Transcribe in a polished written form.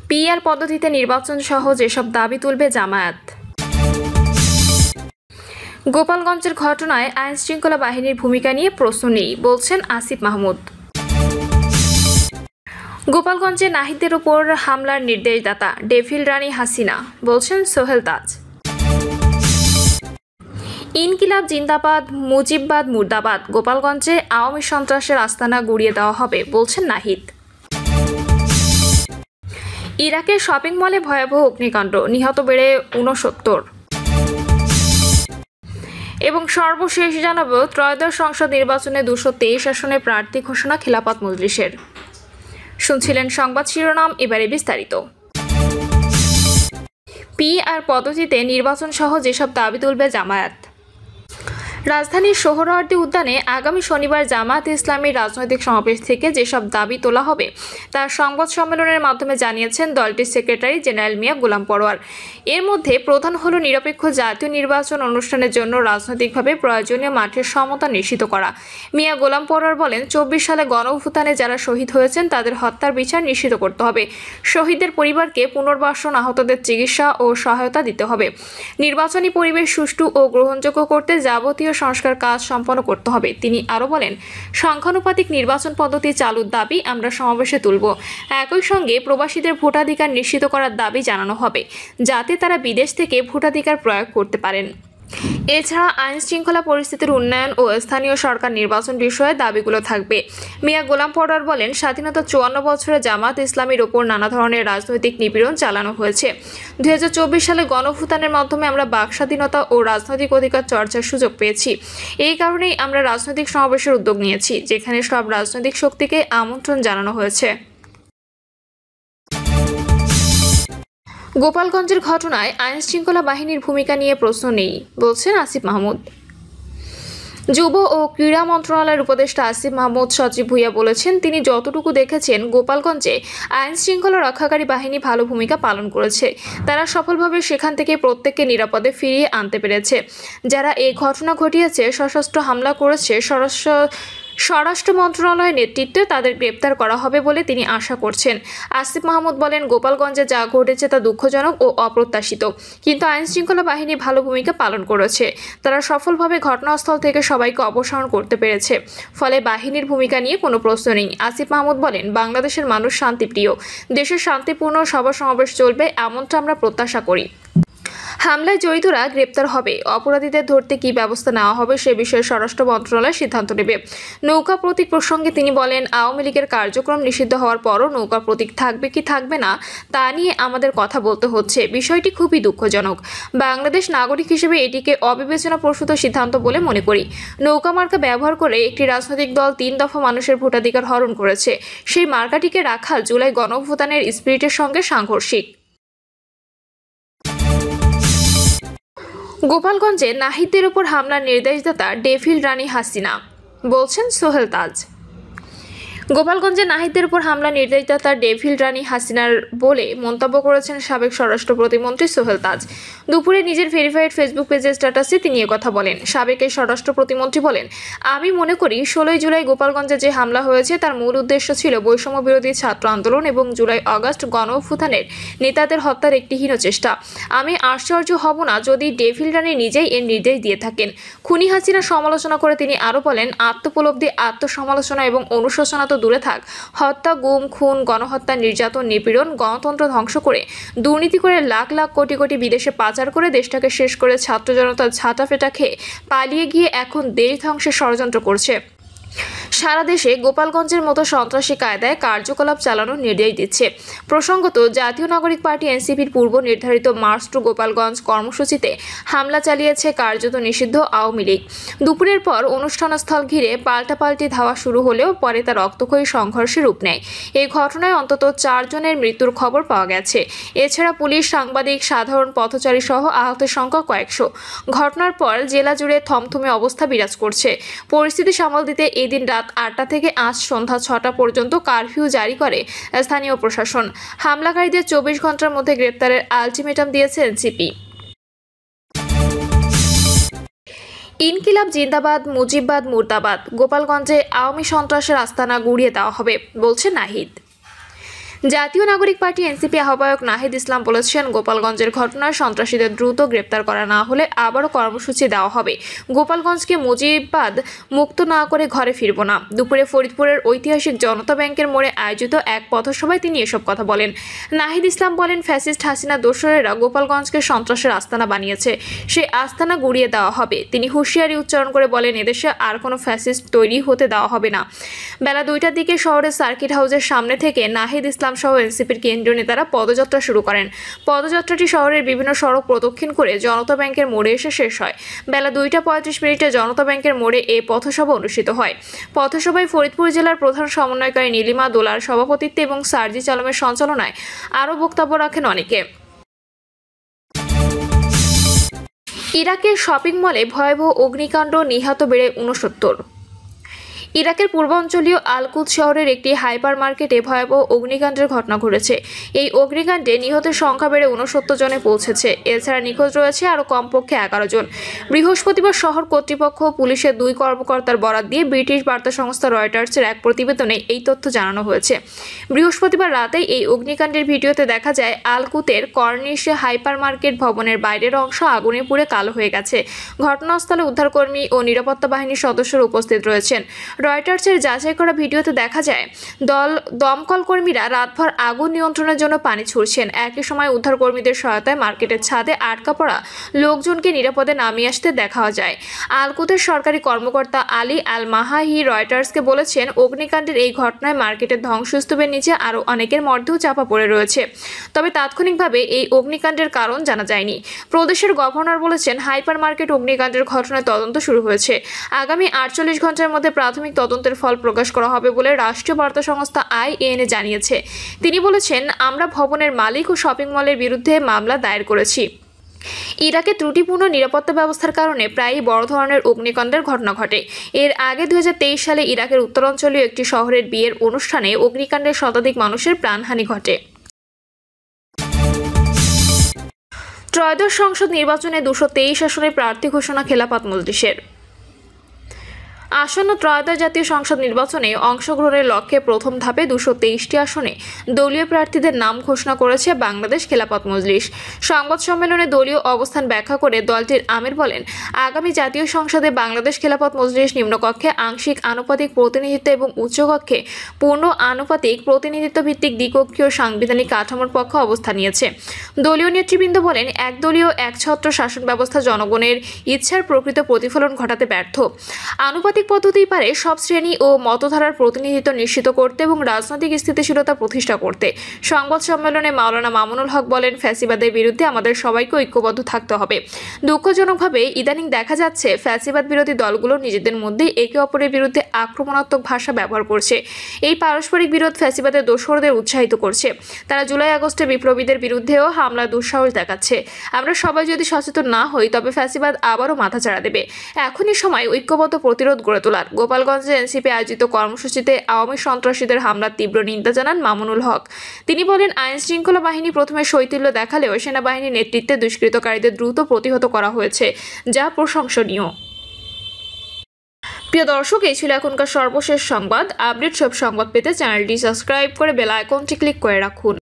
PR পদ্ধতিতে নির্বাচন সহ যেসব দাবি তুলবে জামায়াত। গোপালগঞ্জের ঘটনায় আইনশৃঙ্খলা বাহিনীর ভূমিকা নিয়ে প্রশ্ন নেই বলছেন আসিফ মাহমুদ। গোপালগঞ্জে নাহিদের উপর হামলার নির্দেশদাতা ডেভিল রানী হাসিনা বলছেন সোহেল তাজ। ইনকিলাব জিন্দাবাদ, মুজিববাদ মুর্দাবাদ, গোপালগঞ্জে আওয়ামী সন্ত্রাসের আস্তানা গুড়িয়ে দেওয়া হবে বলছেন নাহিদ। ইরাকের শপিং মলে ভয়াবহ অগ্নিকাণ্ড, নিহত বেড়ে 69। এবং সর্বশেষ জানাবো ত্রয়োদশ সংসদ নির্বাচনে 223 আসনে প্রার্থী ঘোষণা খিলাফত মজলিসের। শুনছিলেন সংবাদ শিরোনাম, এবারে বিস্তারিত। পিআর পদ্ধতিতে নির্বাচন সহ যেসব দাবি তুলবে জামায়াত। রাজধানীর সোহরাওয়ার্দী উদ্যানে আগামী শনিবার জামায়াত ইসলামীর রাজনৈতিক সমাবেশ থেকে যেসব দাবি তোলা হবে তা সংবাদ সম্মেলনের মাধ্যমে জানিয়েছেন দলটির সেক্রেটারি জেনারেল মিয়া গোলাম পরোয়ার। এর মধ্যে প্রধান হলো নিরপেক্ষ জাতীয় নির্বাচন অনুষ্ঠানের জন্য রাজনৈতিকভাবে প্রয়োজনীয় মাঠের সমতা নিশ্চিত করা। মিয়া গোলাম পরোয়ার বলেন, 24 সালে গণঅভ্যুত্থানে যারা শহীদ হয়েছেন তাদের হত্যার বিচার নিশ্চিত করতে হবে। শহীদদের পরিবারকে পুনর্বাসন, আহতদের চিকিৎসা ও সহায়তা দিতে হবে। নির্বাচনী পরিবেশ সুষ্ঠু ও গ্রহণযোগ্য করতে যাবতীয় সংস্কার কাজ সম্পন্ন করতে হবে। তিনি আরও বলেন, সংখ্যানুপাতিক নির্বাচন পদ্ধতি চালুর দাবি আমরা সমাবেশে তুলব। একই সঙ্গে প্রবাসীদের ভোটাধিকার নিশ্চিত করার দাবি জানানো হবে, যাতে তারা বিদেশ থেকে ভোটাধিকার প্রয়োগ করতে পারেন। এছাড়া আইন শৃঙ্খলা পরিস্থিতির উন্নয়ন ও স্থানীয় সরকার নির্বাচন বিষয়ে দাবিগুলো থাকবে। মিয়া গোলাম পরোয়ার বলেন, স্বাধীনতা 54 বছরে জামায়াত ইসলামীর ওপর নানা ধরনের রাজনৈতিক নিপীড়ন চালানো হয়েছে। 2024 সালে গণঅভ্যুত্থানের মাধ্যমে আমরা বাক স্বাধীনতা ও রাজনৈতিক অধিকার চর্চার সুযোগ পেয়েছি। এই কারণেই আমরা রাজনৈতিক সমাবেশের উদ্যোগ নিয়েছি, যেখানে সব রাজনৈতিক শক্তিকে আমন্ত্রণ জানানো হয়েছে। গোপালগঞ্জের ঘটনায় আইনশৃঙ্খলা বাহিনীর ভূমিকা নিয়ে প্রশ্ন নেই বলছেন আসিফ মাহমুদ। যুব ও ক্রীড়া মন্ত্রণালয়ের উপদেষ্টা আসিফ মাহমুদ সচিব ভূঁইয়া বলেছেন, তিনি যতটুকু দেখেছেন গোপালগঞ্জে আইন শৃঙ্খলা রক্ষাকারী বাহিনী ভালো ভূমিকা পালন করেছে। তারা সফলভাবে সেখান থেকে প্রত্যেককে নিরাপদে ফিরিয়ে আনতে পেরেছে। যারা এই ঘটনা ঘটিয়েছে, সশস্ত্র হামলা করেছে, স্বরাষ্ট্র মন্ত্রণালয়ের নেতৃত্বে তাদের গ্রেপ্তার করা হবে বলে তিনি আশা করছেন। আসিফ মাহমুদ বলেন, গোপালগঞ্জে যা ঘটেছে তা দুঃখজনক ও অপ্রত্যাশিত, কিন্তু আইনশৃঙ্খলা বাহিনী ভালো ভূমিকা পালন করেছে। তারা সফলভাবে ঘটনাস্থল থেকে সবাইকে অপসারণ করতে পেরেছে। ফলে বাহিনীর ভূমিকা নিয়ে কোনো প্রশ্ন নেই। আসিফ মাহমুদ বলেন, বাংলাদেশের মানুষ শান্তিপ্রিয়, দেশের শান্তিপূর্ণ সভা সমাবেশ চলবে এমনটা আমরা প্রত্যাশা করি। হামলায় জড়িতরা গ্রেপ্তার হবে। অপরাধীদের ধরতে কী ব্যবস্থা নেওয়া হবে সে বিষয়ে স্বরাষ্ট্র মন্ত্রণালয় সিদ্ধান্ত নেবে। নৌকা প্রতীক প্রসঙ্গে তিনি বলেন, আওয়ামী লীগের কার্যক্রম নিষিদ্ধ হওয়ার পরও নৌকা প্রতীক থাকবে কি থাকবে না তা নিয়ে আমাদের কথা বলতে হচ্ছে। বিষয়টি খুবই দুঃখজনক। বাংলাদেশ নাগরিক হিসেবে এটিকে অবিবেচনাপ্রসূত সিদ্ধান্ত বলে মনে করি। নৌকা মার্কা ব্যবহার করে একটি রাজনৈতিক দল 3 দফা মানুষের ভোটাধিকার হরণ করেছে। সেই মার্কাটিকে রাখা জুলাই গণঅভ্যুত্থানের স্পিরিটের সঙ্গে সাংঘর্ষিক। গোপালগঞ্জে নাহিদের উপর হামলার নির্দেশদাতা ডেভিল রানী হাসিনা বলছেন সোহেল তাজ। গোপালগঞ্জে নাহিদের উপর হামলার নির্দেশদাতা ডেভিল রানী হাসিনার বলে মন্তব্য করেছেন সাবেক স্বরাষ্ট্র প্রতিমন্ত্রী সোহেল তাজ। দুপুরে নিজের ভেরিফাইড ফেসবুক পেজের স্ট্যাটাসে তিনি কথা বলেন। সাবেক এই স্বরাষ্ট্র প্রতিমন্ত্রী বলেন, আমি মনে করি 16 জুলাই গোপালগঞ্জে যে হামলা হয়েছে তার মূল উদ্দেশ্য ছিল বৈষম্য বিরোধী ছাত্র আন্দোলন এবং জুলাই আগস্ট গণঅভ্যুত্থানের নেতাদের হত্যার একটি হীন চেষ্টা। আমি আশ্চর্য হব না যদি ডেভিল রানী নিজেই এর নির্দেশ দিয়ে থাকেন। খুনি হাসিনার সমালোচনা করে তিনি আরও বলেন, আত্মোপলব্ধি, আত্মসমালোচনা এবং অনুশোচনা দূরে থাক। হত্যা, গুম, খুন, গণহত্যা, নির্যাতন, নিপীড়ন, গণতন্ত্র ধ্বংস করে, দুর্নীতি করে, লাখ লাখ কোটি কোটি বিদেশে পাচার করে দেশটাকে শেষ করে ছাত্র জনতা ঝাঁটাফেটা খেয়ে পালিয়ে গিয়ে এখন দেশ ধ্বংসের ষড়যন্ত্র করছে। সারা দেশে গোপালগঞ্জের মতো সন্ত্রাসী কায়দায় কার্যকলাপ চালানোর নির্দেশ দিচ্ছে। প্রসঙ্গত, জাতীয় নাগরিক পার্টি এনসিপির পূর্ব নির্ধারিত মার্চ টু গোপালগঞ্জ কর্মসূচিতে হামলা চালিয়েছে কার্যত নিষিদ্ধ আওয়ামী লীগ। দুপুরের পর অনুষ্ঠানস্থল ঘিরে পাল্টাপাল্টি ধাওয়া শুরু হলেও পরে তা রক্তক্ষয়ী সংঘর্ষে রূপ নেয়। এই ঘটনায় অন্তত 4 জনের মৃত্যুর খবর পাওয়া গেছে। এছাড়া পুলিশ, সাংবাদিক, সাধারণ পথচারী সহ আহতের সংখ্যা কয়েকশো। ঘটনার পর জেলা জুড়ে থমথমে অবস্থা বিরাজ করছে। পরিস্থিতি সামাল দিতে এদিন রাত 8টা থেকে আজ সন্ধ্যা 6টা পর্যন্ত কারফিউ জারি করে স্থানীয় প্রশাসন। হামলাকারীদের 24 ঘন্টার মধ্যে গ্রেপ্তারের আলটিমেটাম দিয়েছে এনসিপি। ইনকিলাব জিন্দাবাদ, মুজিববাদ মুর্দাবাদ, গোপালগঞ্জে আওয়ামী সন্ত্রাসের আস্তানা গুড়িয়ে দেওয়া হবে বলছে নাহিদ। জাতীয় নাগরিক পার্টি এনসিপি আহ্বায়ক নাহিদ ইসলাম বলেছেন, গোপালগঞ্জের ঘটনায় সন্ত্রাসীদের দ্রুত গ্রেপ্তার করা না হলে আবারও কর্মসূচি দেওয়া হবে। গোপালগঞ্জকে মুজিববাদ মুক্ত না করে ঘরে ফিরব না। দুপুরে ফরিদপুরের ঐতিহাসিক জনতা ব্যাংকের মোড়ে আয়োজিত এক পথসভায় তিনি এসব কথা বলেন। নাহিদ ইসলাম বলেন, ফ্যাসিস্ট হাসিনা দোসরেরা গোপালগঞ্জকে সন্ত্রাসের আস্তানা বানিয়েছে, সেই আস্তানা গুড়িয়ে দেওয়া হবে। তিনি হুঁশিয়ারি উচ্চারণ করে বলেন, এদেশে আর কোনো ফ্যাসিস্ট তৈরি হতে দেওয়া হবে না। বেলা 2টার দিকে শহরের সার্কিট হাউসের সামনে থেকে নাহিদ ইসলাম সহ এনসিপির কেন্দ্রীয় নেতারা পদযাত্রা শুরু করেন। পদযাত্রাটি শহরের বিভিন্ন সড়ক প্রদক্ষিণ করে জনতা ব্যাংকের মোড়ে এসে শেষ হয়। বেলা 2:35 জনতা ব্যাংকের মোড়ে এই পথসভা অনুষ্ঠিত হয়। পথসভায় ফরিদপুর জেলার প্রধান সমন্বয়কারী নীলিমা দোলার সভাপতিত্বে এবং সার্জিস আলমের সঞ্চালনায় আরও বক্তব্য রাখেন অনেকে। ইরাকের শপিং মলে ভয়াবহ অগ্নিকাণ্ড, নিহত বেড়ে 69। ইরাকের পূর্বাঞ্চলীয় আল-কুদ শহরের একটি হাইপার মার্কেটে ভয়াবহ অগ্নিকাণ্ডের ঘটনা ঘটেছে। এই অগ্নিকাণ্ডে নিহতের সংখ্যা বেড়ে 69 জনে পৌঁছেছে। এছাড়া নিখোঁজ রয়েছে আরও কমপক্ষে 11 জন। বৃহস্পতিবার শহর কর্তৃপক্ষ ও পুলিশের 2 কর্মকর্তার বরাত দিয়ে ব্রিটিশ বার্তা সংস্থা রয়টার্সের এক প্রতিবেদনে এই তথ্য জানানো হয়েছে। বৃহস্পতিবার রাতেই এই অগ্নিকাণ্ডের ভিডিওতে দেখা যায় আল-কুদের কর্নিশ হাইপার মার্কেট ভবনের বাইরের অংশ আগুনে পুড়ে কালো হয়ে গেছে। ঘটনাস্থলে উদ্ধারকর্মী ও নিরাপত্তা বাহিনীর সদস্যরা উপস্থিত রয়েছেন। রয়টার্সের যাচাই করা ভিডিওতে দেখা যায় দমকল কর্মীরা রাতভর আগুন নিয়ন্ত্রণের জন্য পানি ছুড়ছেন। একই সময় উদ্ধারকর্মীদের সহায়তায় মার্কেটের ছাদে আটকা পড়া লোকজনকে নিরাপদে নামিয়ে আসতে দেখা যায়। আল-কুদের সরকারি কর্মকর্তা আলী আল মাহাহি রয়টার্সকে বলেছেন, অগ্নিকাণ্ডের এই ঘটনায় মার্কেটের ধ্বংসস্তূপের নিচে আরও অনেকের মর্দেও চাপা পড়ে রয়েছে। তবে তাৎক্ষণিকভাবে এই অগ্নিকাণ্ডের কারণ জানা যায়নি। প্রদেশের গভর্নর বলেছেন, হাইপার মার্কেট অগ্নিকাণ্ডের ঘটনায় তদন্ত শুরু হয়েছে। আগামী 48 ঘন্টার মধ্যে প্রাথমিক তদন্তের ফল প্রকাশ করা হবে বলে রাষ্ট্রীয় বার্তা সংস্থা IANA জানিয়েছে। তিনি বলেছেন, আমরা ভবনের মালিক ও শপিং মলের বিরুদ্ধে মামলা দায়ের করেছি। ইরাকে ত্রুটিপূর্ণ নিরাপত্তা ব্যবস্থার কারণে প্রায়ই বড় ধরনের অগ্নিকাণ্ডের ঘটনা ঘটে। এর আগে 2023 সালে ইরাকের উত্তরাঞ্চলীয় একটি শহরের বিয়ের অনুষ্ঠানে অগ্নিকাণ্ডে শতাধিক মানুষের প্রাণহানি ঘটে। ত্রয়োদশ সংসদ নির্বাচনে 223 আসনে প্রার্থী ঘোষণা খেলাফত মজলিসের। আসন্ন ত্রয়োদশ জাতীয় সংসদ নির্বাচনে অংশগ্রহণের লক্ষ্যে প্রথম ধাপে 223টি আসনে দলীয় প্রার্থীদের নাম ঘোষণা করেছে বাংলাদেশ খেলাফত মজলিস। সংবাদ সম্মেলনে দলীয় অবস্থান ব্যাখ্যা করে দলটির আমির বলেন, আগামী জাতীয় সংসদে বাংলাদেশ খেলাফত মজলিস নিম্নকক্ষে আংশিক আনুপাতিক প্রতিনিধিত্ব এবং উচ্চকক্ষে পূর্ণ আনুপাতিক প্রতিনিধিত্ব ভিত্তিক দ্বিকক্ষীয় সাংবিধানিক কাঠামোর পক্ষে অবস্থান নিয়েছে। দলীয় নেতৃবৃন্দ বলেন, একদলীয় একছত্র শাসন ব্যবস্থা জনগণের ইচ্ছার প্রকৃত প্রতিফলন ঘটাতে ব্যর্থ। আনুপাতিক পদ্ধতিই পারে সব শ্রেণী ও মতধারার প্রতিনিধিত্ব নিশ্চিত করতে এবং রাজনৈতিক স্থিতিশীলতা প্রতিষ্ঠা করতে। সংবাদ সম্মেলনে মাওলানা মামুনুল হক বলেন, ফ্যাসিবাদের বিরুদ্ধে আমাদের সবাইকে ঐক্যবদ্ধ থাকতে হবে। দুঃখজনকভাবে ইদানিং দেখা যাচ্ছে ফ্যাসিবাদ বিরোধী দলগুলো নিজেদের মধ্যেই একে অপরের বিরুদ্ধে আক্রমণাত্মক ভাষা ব্যবহার করছে। এই পারস্পরিক বিরোধ ফ্যাসিবাদের দোসরদের উৎসাহিত করছে। তারা জুলাই আগস্টে বিপ্লবীদের বিরুদ্ধেও হামলা দুঃসাহস দেখাচ্ছে। আমরা সবাই যদি সচেতন না হই তবে ফ্যাসিবাদ আবারও মাথাচাড়া দেবে। এখনই সময় ঐক্যবদ্ধ প্রতিরোধ গড়ে তোলার। গোপালগঞ্জে এনসিপি আয়োজিত কর্মসূচিতে আওয়ামী সন্ত্রাসীদের হামলার তীব্র নিন্দা জানান মামুনুল হক। তিনি বলেন, আইন শৃঙ্খলা বাহিনী প্রথমে শৈথিল্য দেখালেও সেনাবাহিনীর নেতৃত্বে দুষ্কৃতকারীদের দ্রুত প্রতিহত করা হয়েছে, যা প্রশংসনীয়। প্রিয় দর্শক, এই ছিল এখনকার সর্বশেষ সংবাদ। আপডেট সব সংবাদ পেতে চ্যানেলটি সাবস্ক্রাইব করে বেল আইকনটি ক্লিক করে রাখুন।